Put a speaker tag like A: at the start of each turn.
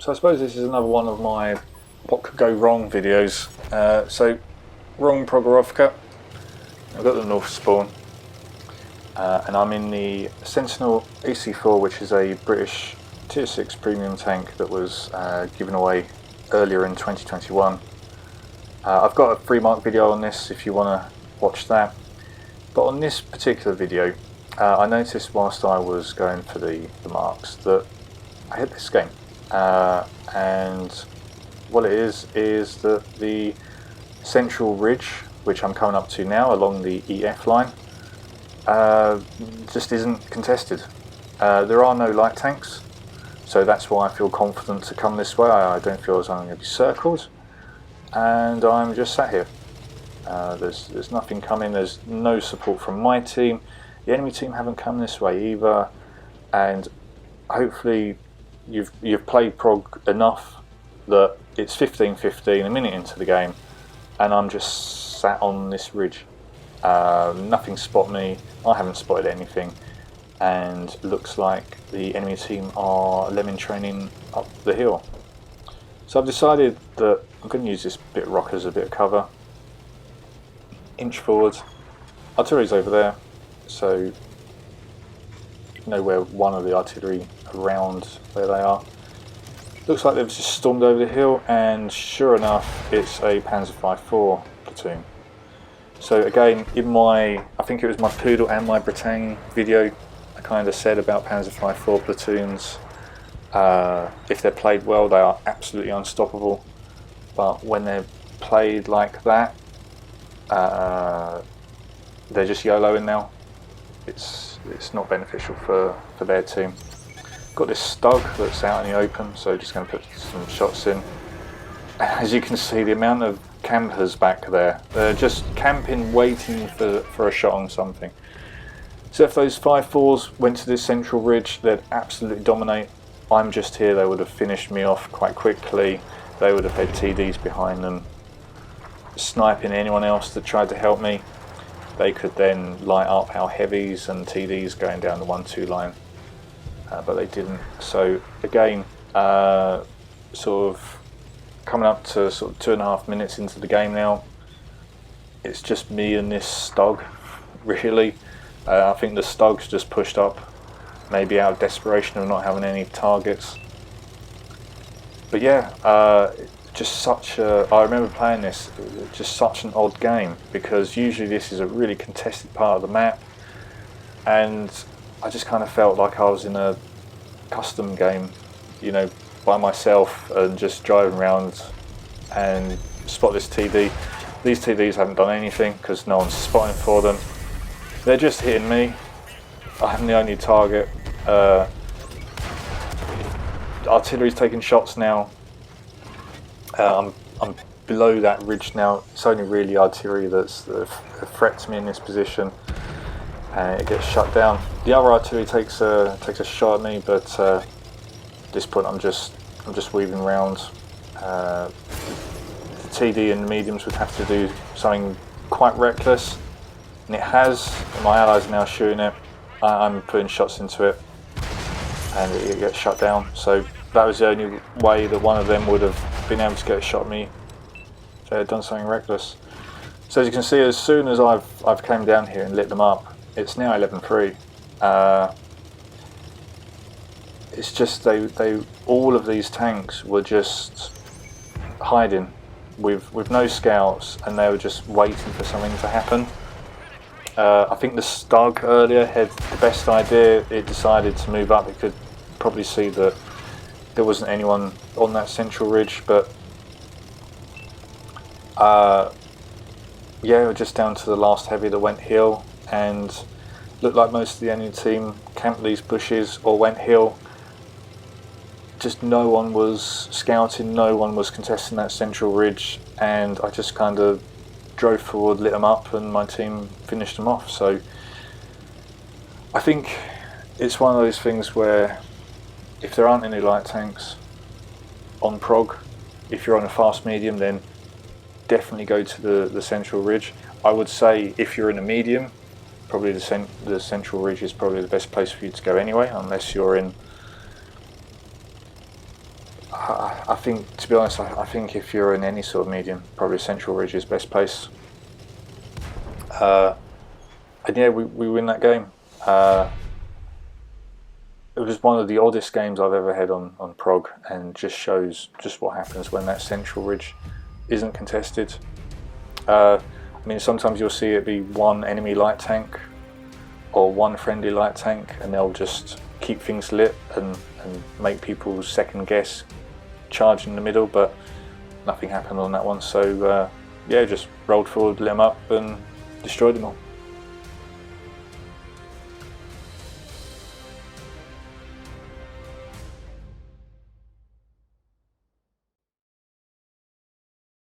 A: So I suppose this is another one of my what could go wrong videos. So wrong Progorovka. I've got the North spawn, and I'm in the Sentinel AC4, which is a British Tier 6 premium tank that was given away earlier in 2021. I've got a free mark video on this if you want to watch that. But on this particular video, I noticed whilst I was going for the marks that I hit this game. And what it is that the central ridge, which I'm coming up to now along the EF line, just isn't contested. There are no light tanks, so that's why I feel confident to come this way. I don't feel as though I'm going to be circled, and I'm just sat here. There's nothing coming, there's no support from my team. The enemy team haven't come this way either, and hopefully you've played Prog enough that it's 15-15, a minute into the game, and I'm just sat on this ridge. Nothing spot me, I haven't spotted anything, and looks like the enemy team are lemon training up the hill. So I've decided that I'm going to use this bit of rock as a bit of cover. Inch forward, artillery's over there, so you know where one of the artillery around where they are. Looks like they've just stormed over the hill, and sure enough it's a Panzer V4 platoon. So again, in my, I think it was my Poodle and my Bretagne video, I kind of said about Panzer V4 platoons, if they're played well they are absolutely unstoppable, but when they're played like that, they're just YOLOing now. It's not beneficial for their team. Got this Stug that's out in the open, so just going to put some shots in. As you can see, the amount of campers back there, they're just camping waiting for a shot on something. So if those 5-4s went to this central ridge, they'd absolutely dominate. I'm just here, they would have finished me off quite quickly. They would have had TDs behind them, sniping anyone else that tried to help me. They could then light up our heavies and TDs going down the 1-2 line, but they didn't. So again, sort of coming up to sort of 2.5 minutes into the game now, it's just me and this Stug, really. I think the Stug's just pushed up, maybe out of desperation of not having any targets. But yeah, just such a, I remember playing this, just such an odd game, because usually this is a really contested part of the map, and I just kind of felt like I was in a custom game, you know, by myself, and just driving around and spot this TD. These TDs haven't done anything because no one's spotting for them. They're just hitting me. I'm the only target. Artillery's taking shots now. I'm below that ridge now. It's only really artillery that's a threat to me in this position, and it gets shut down. The other artillery takes a shot at me, but at this point I'm just weaving around. The TD and the mediums would have to do something quite reckless, and it has. My allies are now shooting it. I'm putting shots into it, and it gets shut down. So that was the only way that one of them would have been able to get a shot at me if they had done something reckless. So as you can see, as soon as I've came down here and lit them up, it's now 11-3. It's just they all of these tanks were just hiding with no scouts, and they were just waiting for something to happen. I think the Stug earlier had the best idea. It decided to move up. It could probably see that there wasn't anyone on that central ridge, but yeah, we're just down to the last heavy that went hill, and looked like most of the enemy team camped these bushes or went hill. Just no one was scouting, no one was contesting that central ridge, and I just kind of drove forward, lit them up, and my team finished them off. So I think it's one of those things where if there aren't any light tanks on Prog, if you're on a fast medium, then definitely go to the central ridge. I would say if you're in a medium, probably the central ridge is probably the best place for you to go anyway, unless you're in I think, to be honest, I think if you're in any sort of medium, probably Central Ridge is best place. And yeah, we win that game. It was one of the oddest games I've ever had on Prog, and just shows just what happens when that Central Ridge isn't contested. I mean, sometimes you'll see it be one enemy light tank or one friendly light tank, and they'll just keep things lit and make people second guess charge in the middle, but nothing happened on that one. So yeah, just rolled forward, lit them up and destroyed them all.